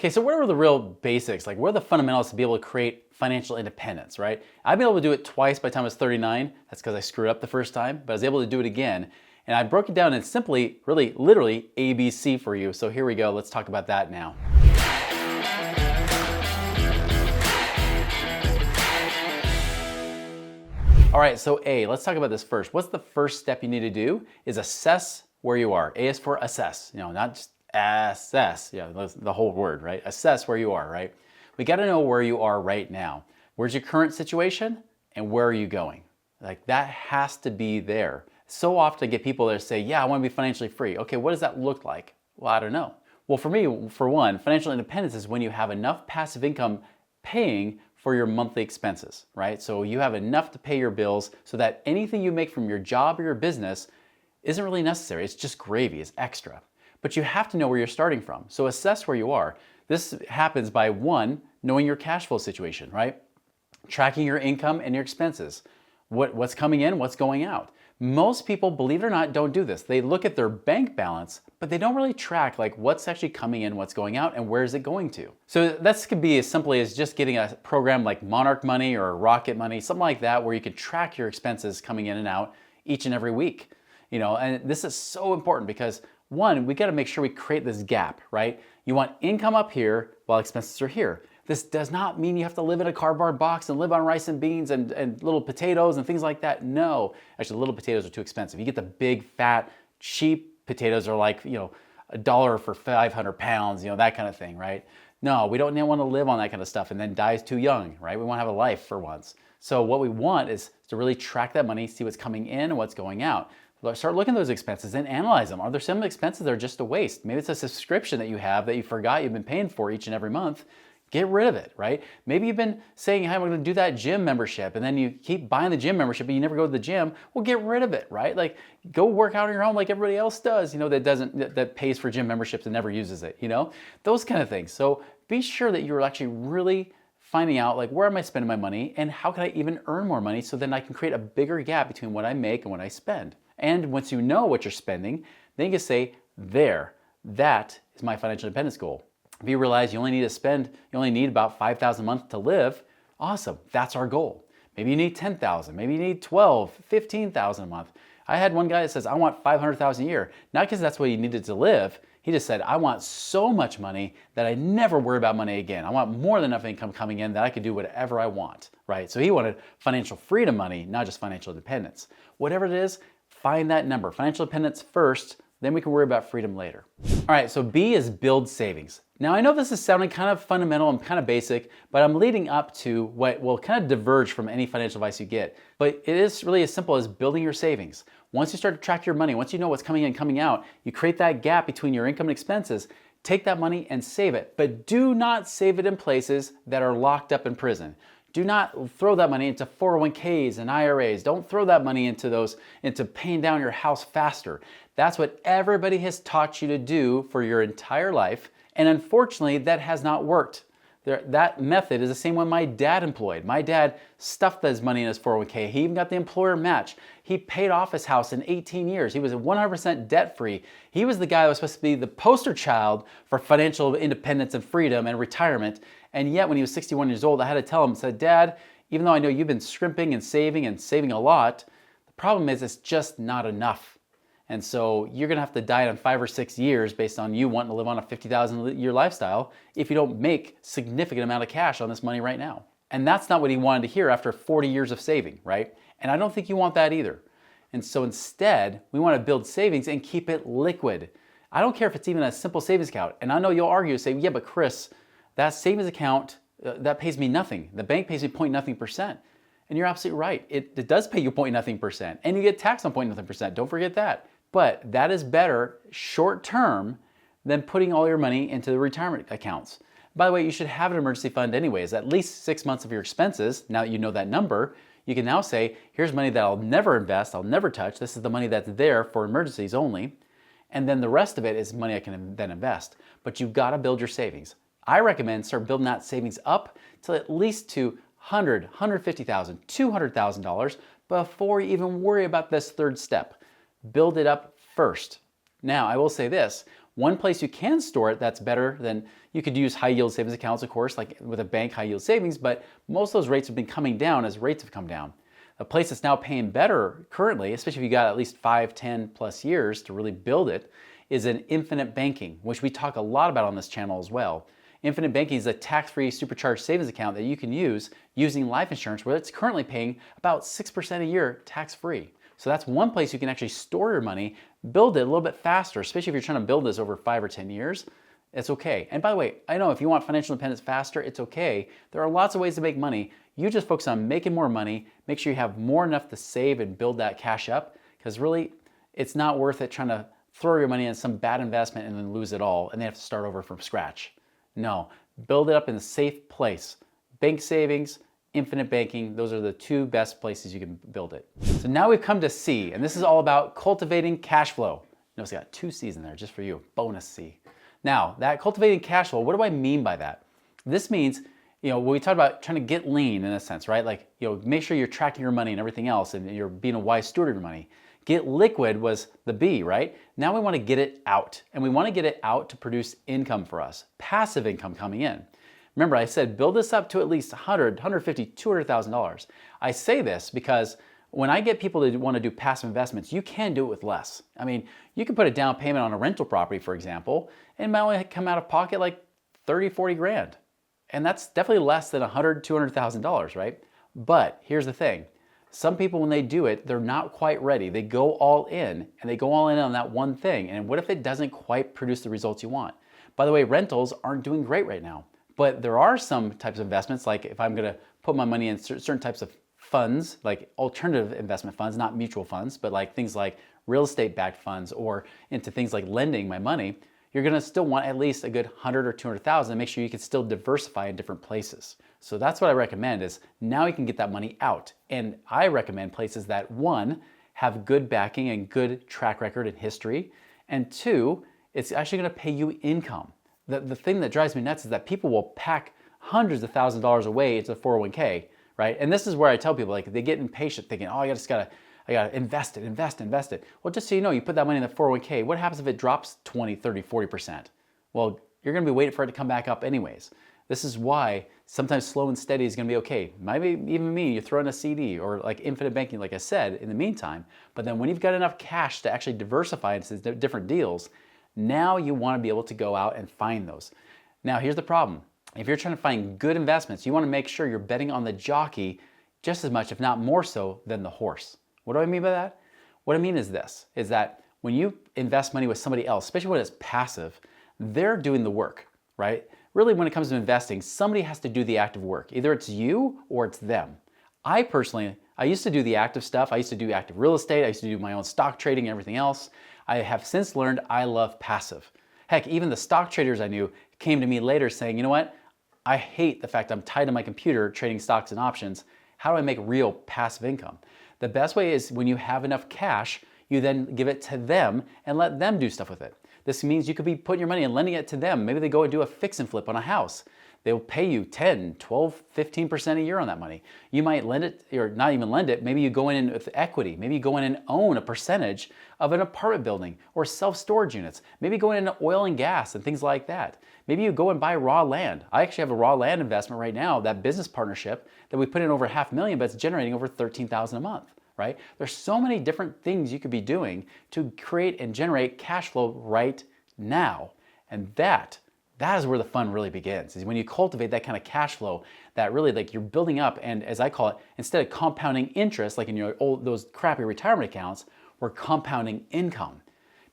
Okay, so what are the real basics? Like, what are the fundamentals to be able to create financial independence, right? I've been able to do it twice by the time I was 39. That's because I screwed up the first time, but I was able to do it again. And I broke it down in simply, really, literally ABC for you. So here we go. Let's talk about that now. All right, so A, let's talk about this first. What's the first step you need to do is assess where you are. A is for assess, not just assess, the whole word, right? Assess where you are, right? We got to know where you are right now. Where's your current situation and where are you going? Like, that has to be there. So often I get people that say, yeah, I want to be financially free. Okay, what does that look like? Well, I don't know. Well, for me, for one, financial independence is when you have enough passive income paying for your monthly expenses, right? So you have enough to pay your bills so that anything you make from your job or your business isn't really necessary. It's just gravy, it's extra. But you have to know where you're starting from. So assess where you are. This happens by one, knowing your cash flow situation, right? Tracking your income and your expenses. What's coming in, what's going out. Most people, believe it or not, don't do this. They look at their bank balance, but they don't really track like what's actually coming in, what's going out, and where is it going to. So this could be as simply as just getting a program like Monarch Money or Rocket Money, something like that, where you can track your expenses coming in and out each and every week. And this is so important because one, we got to make sure we create this gap, right? You want income up here while expenses are here. This does not mean you have to live in a cardboard box and live on rice and beans and little potatoes and things like that. No, actually, little potatoes are too expensive. You get the big, fat, cheap potatoes are like, $1 for 500 pounds, that kind of thing, right? No, we don't want to live on that kind of stuff and then die too young, right? We want to have a life for once. So what we want is to really track that money, see what's coming in and what's going out. Start looking at those expenses and analyze them. Are there some expenses that are just a waste? Maybe it's a subscription that you have that you forgot you've been paying for each and every month. Get rid of it, right? Maybe you've been saying, hey, I'm going to do that gym membership, and then you keep buying the gym membership, but you never go to the gym. Well, get rid of it, right? Like, go work out on your home like everybody else does, that pays for gym memberships and never uses it, those kind of things. So be sure that you're actually really finding out, like, where am I spending my money, and how can I even earn more money so then I can create a bigger gap between what I make and what I spend. And once you know what you're spending, then you can say, that is my financial independence goal. If you realize you only need about $5,000 a month to live, awesome, that's our goal. Maybe you need $10,000, maybe you need $12,000, $15,000 a month. I had one guy that says, I want $500,000 a year. Not because that's what he needed to live. He just said, I want so much money that I never worry about money again. I want more than enough income coming in that I could do whatever I want, right? So he wanted financial freedom money, not just financial independence. Whatever it is, find that number. Financial independence first, then we can worry about freedom later. All right, so B is build savings. Now I know this is sounding kind of fundamental and kind of basic, but I'm leading up to what will kind of diverge from any financial advice you get. But it is really as simple as building your savings. Once you start to track your money, once you know what's coming in and coming out, you create that gap between your income and expenses, take that money and save it. But do not save it in places that are locked up in prison. Do not throw that money into 401ks and IRAs. Don't throw that money into paying down your house faster. That's what everybody has taught you to do for your entire life. And unfortunately, that has not worked. That method is the same one my dad employed. My dad stuffed his money in his 401k. He even got the employer match. He paid off his house in 18 years. He was 100% debt-free. He was the guy that was supposed to be the poster child for financial independence and freedom and retirement. And yet, when he was 61 years old, I had to tell him, I said, Dad, even though I know you've been scrimping and saving a lot, the problem is it's just not enough. And so you're going to have to die in 5 or 6 years based on you wanting to live on a 50,000 year lifestyle if you don't make significant amount of cash on this money right now. And that's not what he wanted to hear after 40 years of saving, right? And I don't think you want that either. And so instead, we want to build savings and keep it liquid. I don't care if it's even a simple savings account. And I know you'll argue, say, yeah, but Chris, that savings account, that pays me nothing. The bank pays me 0.nothing%. And you're absolutely right. It does pay you 0.nothing%. And you get taxed on 0.nothing%. Don't forget that. But that is better short term than putting all your money into the retirement accounts. By the way, you should have an emergency fund anyways, at least 6 months of your expenses. Now that you know that number, you can now say, here's money that I'll never invest, I'll never touch. This is the money that's there for emergencies only. And then the rest of it is money I can then invest. But you've got to build your savings. I recommend start building that savings up to at least to $100,000, $150,000, $200,000 before you even worry about this third step. Build it up first. Now, I will say this, one place you can store it that's better than You could use high yield savings accounts, of course, like with a bank, high yield savings, but most of those rates have been coming down as rates have come down. A place that's now paying better currently, especially if you got at least 5, 10 plus years to really build it, is an infinite banking, which we talk a lot about on this channel as well. Infinite banking is a tax-free supercharged savings account that you can use using life insurance, where it's currently paying about 6% a year tax-free. So that's one place you can actually store your money, build it a little bit faster, especially if you're trying to build this over 5 or 10 years. It's okay. And by the way, I know if you want financial independence faster, it's okay. There are lots of ways to make money. You just focus on making more money, make sure you have more enough to save and build that cash up, because really, it's not worth it trying to throw your money in some bad investment and then lose it all and then have to start over from scratch. No, build it up in a safe place. Bank savings, infinite banking, those are the two best places you can build it. So now we've come to C, and this is all about cultivating cash flow. Notice I got 2 C's in there just for you, bonus C. Now, that cultivating cash flow, what do I mean by that? This means, when we talk about trying to get lean in a sense, right? Like, make sure you're tracking your money and everything else and you're being a wise steward of your money. Get liquid was the B, right? Now we want to get it out, and we want to get it out to produce income for us, passive income coming in. Remember, I said build this up to at least $100, $150, $200,000. I say this because when I get people to want to do passive investments, you can do it with less. I mean, you can put a down payment on a rental property, for example, and it might only come out of pocket like 30, 40 grand. And that's definitely less than $100,000, $200,000, right? But here's the thing. Some people, when they do it, they're not quite ready. They go all in, and they go all in on that one thing. And what if it doesn't quite produce the results you want? By the way, rentals aren't doing great right now. But there are some types of investments, like if I'm going to put my money in certain types of funds, like alternative investment funds, not mutual funds, but like things like real estate backed funds or into things like lending my money, you're going to still want at least a good 100 or 200,000 to make sure you can still diversify in different places. So that's what I recommend, is now you can get that money out. And I recommend places that, one, have good backing and good track record and history, and two, it's actually going to pay you income. The thing that drives me nuts is that people will pack hundreds of thousands of dollars away into the 401k, right? And this is where I tell people, like, they get impatient thinking, oh, I gotta invest it. Well, just so you know, you put that money in the 401k, what happens if it drops 20, 30, 40%? Well, you're gonna be waiting for it to come back up anyways. This is why sometimes slow and steady is gonna be okay. Maybe even me, you throw in a CD or like infinite banking, like I said, in the meantime, but then when you've got enough cash to actually diversify into different deals, now you wanna be able to go out and find those. Now, here's the problem. If you're trying to find good investments, you wanna make sure you're betting on the jockey just as much, if not more so, than the horse. What do I mean by that? What I mean is this, is that when you invest money with somebody else, especially when it's passive, they're doing the work, right? Really, when it comes to investing, somebody has to do the active work. Either it's you or it's them. I used to do the active stuff. I used to do active real estate. I used to do my own stock trading and everything else. I have since learned I love passive. Heck, even the stock traders I knew came to me later saying, you know what? I hate the fact I'm tied to my computer trading stocks and options. How do I make real passive income? The best way is when you have enough cash, you then give it to them and let them do stuff with it. This means you could be putting your money and lending it to them. Maybe they go and do a fix and flip on a house. They'll pay you 10, 12, 15% a year on that money. You might lend it, or not even lend it. Maybe you go in with equity. Maybe you go in and own a percentage of an apartment building or self-storage units. Maybe go into oil and gas and things like that. Maybe you go and buy raw land. I actually have a raw land investment right now, that business partnership that we put in over $500,000, but it's generating over $13,000 a month, right? There's so many different things you could be doing to create and generate cash flow right now. And that is where the fun really begins, is when you cultivate that kind of cash flow that really, like, you're building up, and as I call it, instead of compounding interest like in your those crappy retirement accounts, we're compounding income.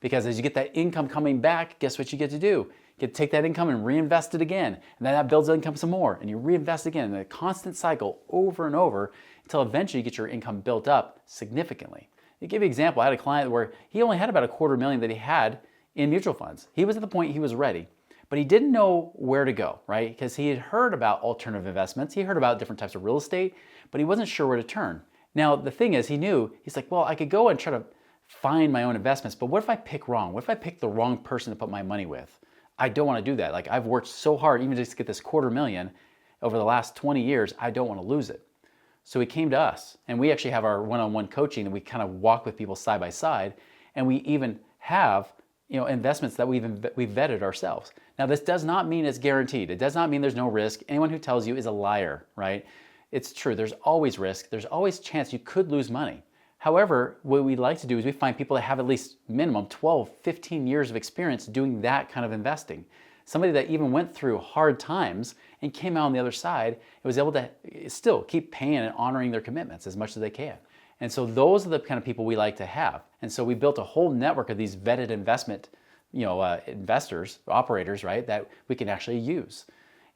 Because as you get that income coming back, guess what you get to do? You get to take that income and reinvest it again, and then that builds income some more, and you reinvest again in a constant cycle over and over until eventually you get your income built up significantly. To give you an example, I had a client where he only had about $250,000 that he had in mutual funds. He was at the point he was ready. But he didn't know where to go, right? Because he had heard about alternative investments. He heard about different types of real estate, but he wasn't sure where to turn. Now, the thing is, he's like, well, I could go and try to find my own investments, but what if I pick wrong? What if I pick the wrong person to put my money with? I don't want to do that. Like, I've worked so hard even just to get this $250,000 over the last 20 years. I don't want to lose it. So he came to us, and we actually have our one-on-one coaching, and we kind of walk with people side by side, and we even have investments that we've vetted ourselves. Now, this does not mean it's guaranteed. It does not mean there's no risk. Anyone who tells you is a liar, right? It's true. There's always risk. There's always chance you could lose money. However, what we like to do is we find people that have at least minimum 12, 15 years of experience doing that kind of investing. Somebody that even went through hard times and came out on the other side and was able to still keep paying and honoring their commitments as much as they can. And so those are the kind of people we like to have. And so we built a whole network of these vetted investment, investors, operators, right, that we can actually use.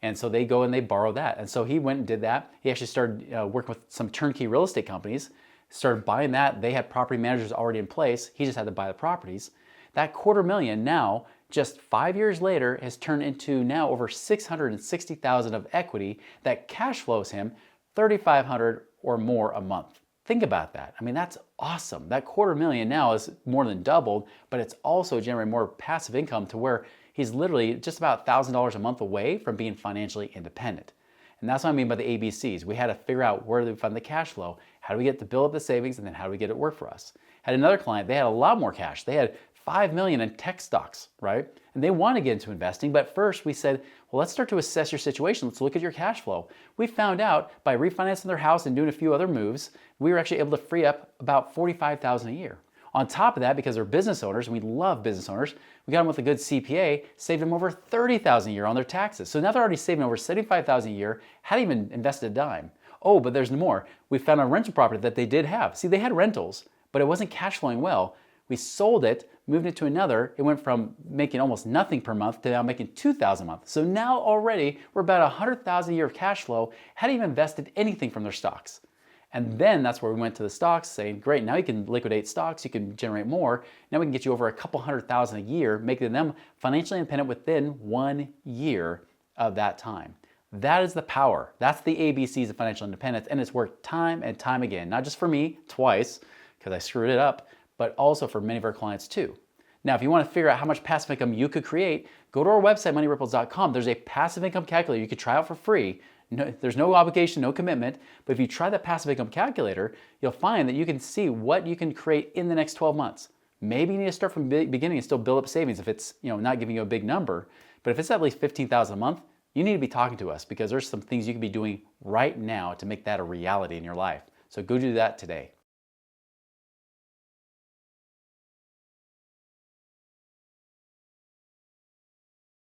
And so they go and they borrow that. And so he went and did that. He actually started working with some turnkey real estate companies, started buying that. They had property managers already in place. He just had to buy the properties. That $250,000 now, just 5 years later, has turned into now over $660,000 of equity that cash flows him $3,500 or more a month. Think about that. I mean, that's awesome. That $250,000 now is more than doubled, but it's also generating more passive income to where he's literally just about $1,000 a month away from being financially independent. And that's what I mean by the ABCs. We had to figure out where do we fund the cash flow, how do we get to build up the savings, and then how do we get it to work for us. Had another client, they had a lot more cash. They had $5 million in tech stocks, right? And they want to get into investing, but first we said, well, let's start to assess your situation. Let's look at your cash flow. We found out by refinancing their house and doing a few other moves, we were actually able to free up about $45,000 a year. On top of that, because they're business owners, and we love business owners, we got them with a good CPA, saved them over $30,000 a year on their taxes. So now they're already saving over $75,000 a year, hadn't even invested a dime. Oh, but there's more. We found a rental property that they did have. See, they had rentals, but it wasn't cash flowing well. We sold it, moved it to another. It went from making almost nothing per month to now making $2,000 a month. So now already we're about $100,000 a year of cash flow, hadn't even invested anything from their stocks. And then that's where we went to the stocks saying, great, now you can liquidate stocks, you can generate more. Now we can get you over a couple $100,000 a year, making them financially independent within 1 year of that time. That is the power. That's the ABCs of financial independence. And it's worked time and time again, not just for me twice, because I screwed it up, but also for many of our clients too. Now, if you want to figure out how much passive income you could create, go to our website, moneyripples.com. There's a passive income calculator you could try out for free. No, there's no obligation, no commitment, but if you try that passive income calculator, you'll find that you can see what you can create in the next 12 months. Maybe you need to start from the beginning and still build up savings if it's not giving you a big number, but if it's at least $15,000 a month, you need to be talking to us because there's some things you can be doing right now to make that a reality in your life. So go do that today.